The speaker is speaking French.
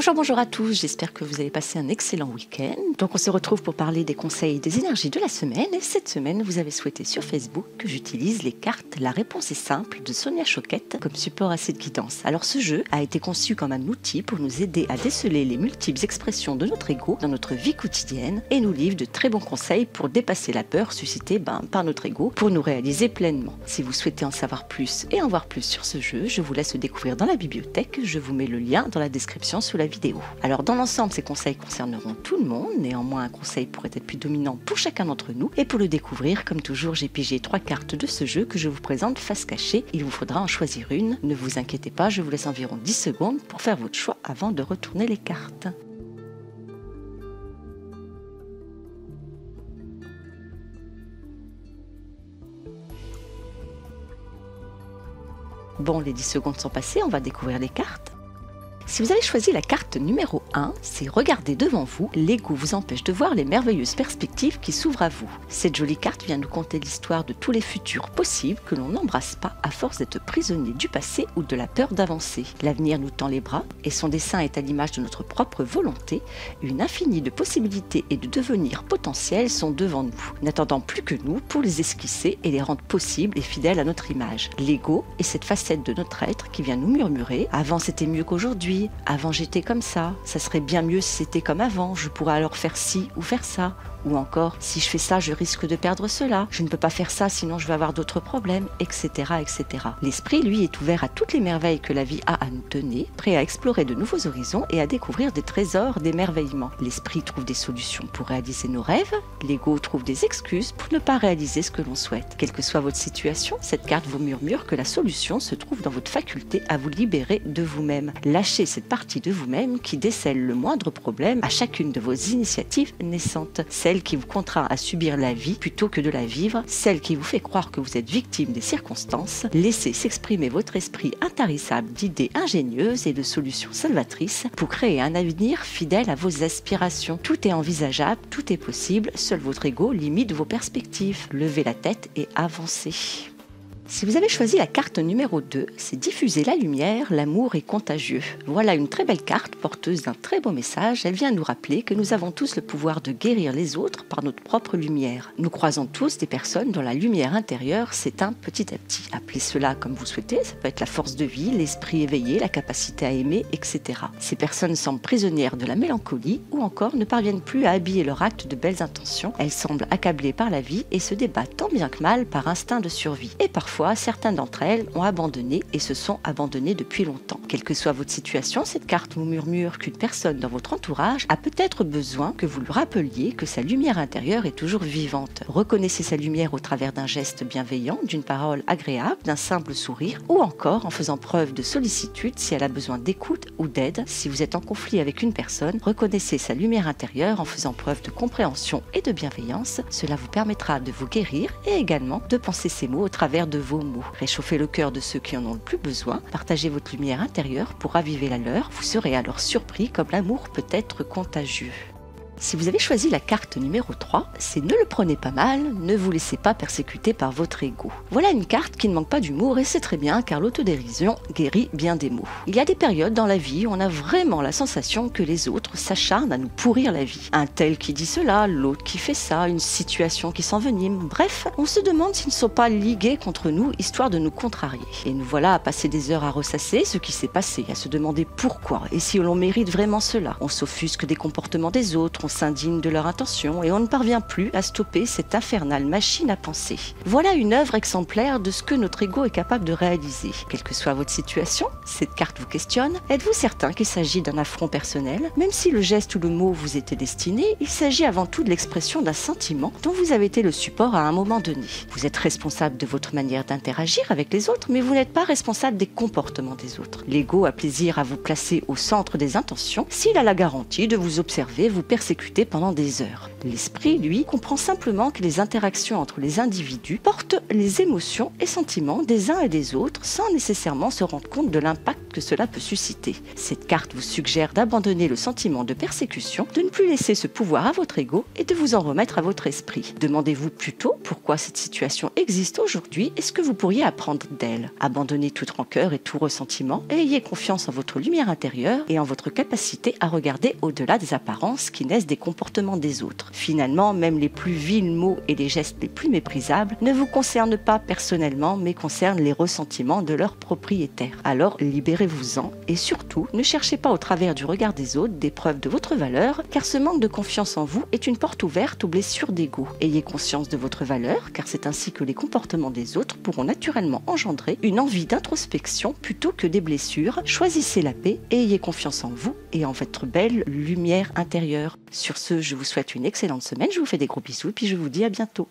Bonjour à tous, j'espère que vous avez passé un excellent week-end. Donc on se retrouve pour parler des conseils et des énergies de la semaine. Et cette semaine, vous avez souhaité sur Facebook que j'utilise les cartes La réponse est simple de Sonia Choquette comme support à cette guidance. Alors ce jeu a été conçu comme un outil pour nous aider à déceler les multiples expressions de notre ego dans notre vie quotidienne et nous livre de très bons conseils pour dépasser la peur suscitée par notre ego pour nous réaliser pleinement. Si vous souhaitez en savoir plus et en voir plus sur ce jeu, je vous laisse le découvrir dans la bibliothèque. Je vous mets le lien dans la description sous la vidéo. Alors dans l'ensemble, ces conseils concerneront tout le monde, néanmoins un conseil pourrait être plus dominant pour chacun d'entre nous. Et pour le découvrir, comme toujours, j'ai pigé 3 cartes de ce jeu que je vous présente face cachée. Il vous faudra en choisir une. Ne vous inquiétez pas, je vous laisse environ 10 secondes pour faire votre choix avant de retourner les cartes. Bon, les 10 secondes sont passées, on va découvrir les cartes. Si vous avez choisi la carte numéro 1, c'est regarder devant vous, l'ego vous empêche de voir les merveilleuses perspectives qui s'ouvrent à vous. Cette jolie carte vient nous conter l'histoire de tous les futurs possibles que l'on n'embrasse pas à force d'être prisonnier du passé ou de la peur d'avancer. L'avenir nous tend les bras et son dessin est à l'image de notre propre volonté. Une infinie de possibilités et de devenirs potentiels sont devant nous, n'attendant plus que nous pour les esquisser et les rendre possibles et fidèles à notre image. L'ego est cette facette de notre être qui vient nous murmurer « Avant c'était mieux qu'aujourd'hui ». Avant j'étais comme ça serait bien mieux si c'était comme avant, je pourrais alors faire ci ou faire ça. Ou encore, si je fais ça, je risque de perdre cela. Je ne peux pas faire ça, sinon je vais avoir d'autres problèmes, etc., etc. L'esprit, lui, est ouvert à toutes les merveilles que la vie a à nous donner, prêt à explorer de nouveaux horizons et à découvrir des trésors d'émerveillement. L'esprit trouve des solutions pour réaliser nos rêves. L'ego trouve des excuses pour ne pas réaliser ce que l'on souhaite. Quelle que soit votre situation, cette carte vous murmure que la solution se trouve dans votre faculté à vous libérer de vous-même. Lâchez cette partie de vous-même qui décèle le moindre problème à chacune de vos initiatives naissantes. Celle qui vous contraint à subir la vie plutôt que de la vivre, celle qui vous fait croire que vous êtes victime des circonstances. Laissez s'exprimer votre esprit intarissable d'idées ingénieuses et de solutions salvatrices pour créer un avenir fidèle à vos aspirations. Tout est envisageable, tout est possible, seul votre ego limite vos perspectives. Levez la tête et avancez. Si vous avez choisi la carte numéro 2, c'est diffuser la lumière, l'amour est contagieux. Voilà une très belle carte porteuse d'un très beau message. Elle vient nous rappeler que nous avons tous le pouvoir de guérir les autres par notre propre lumière. Nous croisons tous des personnes dont la lumière intérieure s'éteint petit à petit. Appelez cela comme vous souhaitez, ça peut être la force de vie, l'esprit éveillé, la capacité à aimer, etc. Ces personnes semblent prisonnières de la mélancolie ou encore ne parviennent plus à habiller leur acte de belles intentions. Elles semblent accablées par la vie et se débattent tant bien que mal par instinct de survie. Et parfois, certains d'entre elles ont abandonné et se sont abandonnées depuis longtemps. Quelle que soit votre situation, cette carte vous murmure qu'une personne dans votre entourage a peut-être besoin que vous lui rappeliez que sa lumière intérieure est toujours vivante. Reconnaissez sa lumière au travers d'un geste bienveillant, d'une parole agréable, d'un simple sourire ou encore en faisant preuve de sollicitude si elle a besoin d'écoute ou d'aide. Si vous êtes en conflit avec une personne, reconnaissez sa lumière intérieure en faisant preuve de compréhension et de bienveillance. Cela vous permettra de vous guérir et également de penser ces mots au travers de vos mots. Réchauffez le cœur de ceux qui en ont le plus besoin. Partagez votre lumière intérieure pour raviver la leur. Vous serez alors surpris comme l'amour peut être contagieux. Si vous avez choisi la carte numéro 3, c'est ne le prenez pas mal, ne vous laissez pas persécuter par votre ego. Voilà une carte qui ne manque pas d'humour et c'est très bien car l'autodérision guérit bien des maux. Il y a des périodes dans la vie où on a vraiment la sensation que les autres s'acharnent à nous pourrir la vie. Un tel qui dit cela, l'autre qui fait ça, une situation qui s'envenime. Bref, on se demande s'ils ne sont pas ligués contre nous histoire de nous contrarier. Et nous voilà à passer des heures à ressasser ce qui s'est passé, à se demander pourquoi et si l'on mérite vraiment cela. On s'offusque des comportements des autres, on s'indigne de leur intention et on ne parvient plus à stopper cette infernale machine à penser. Voilà une œuvre exemplaire de ce que notre ego est capable de réaliser. Quelle que soit votre situation, cette carte vous questionne. Êtes-vous certain qu'il s'agit d'un affront personnel? Même si le geste ou le mot vous était destiné, il s'agit avant tout de l'expression d'un sentiment dont vous avez été le support à un moment donné. Vous êtes responsable de votre manière d'interagir avec les autres, mais vous n'êtes pas responsable des comportements des autres. L'ego a plaisir à vous placer au centre des intentions s'il a la garantie de vous observer, vous persécuter exécuter pendant des heures. L'esprit, lui, comprend simplement que les interactions entre les individus portent les émotions et sentiments des uns et des autres sans nécessairement se rendre compte de l'impact que cela peut susciter. Cette carte vous suggère d'abandonner le sentiment de persécution, de ne plus laisser ce pouvoir à votre ego et de vous en remettre à votre esprit. Demandez-vous plutôt pourquoi cette situation existe aujourd'hui et ce que vous pourriez apprendre d'elle. Abandonnez toute rancœur et tout ressentiment et ayez confiance en votre lumière intérieure et en votre capacité à regarder au-delà des apparences qui naissent des comportements des autres. Finalement, même les plus vils mots et les gestes les plus méprisables ne vous concernent pas personnellement mais concernent les ressentiments de leurs propriétaires. Alors libérez-vous-en et surtout ne cherchez pas au travers du regard des autres des preuves de votre valeur car ce manque de confiance en vous est une porte ouverte aux blessures d'ego. Ayez conscience de votre valeur car c'est ainsi que les comportements des autres pourront naturellement engendrer une envie d'introspection plutôt que des blessures. Choisissez la paix et ayez confiance en vous et en votre belle lumière intérieure. Sur ce, je vous souhaite une excellente semaine, je vous fais des gros bisous et puis je vous dis à bientôt.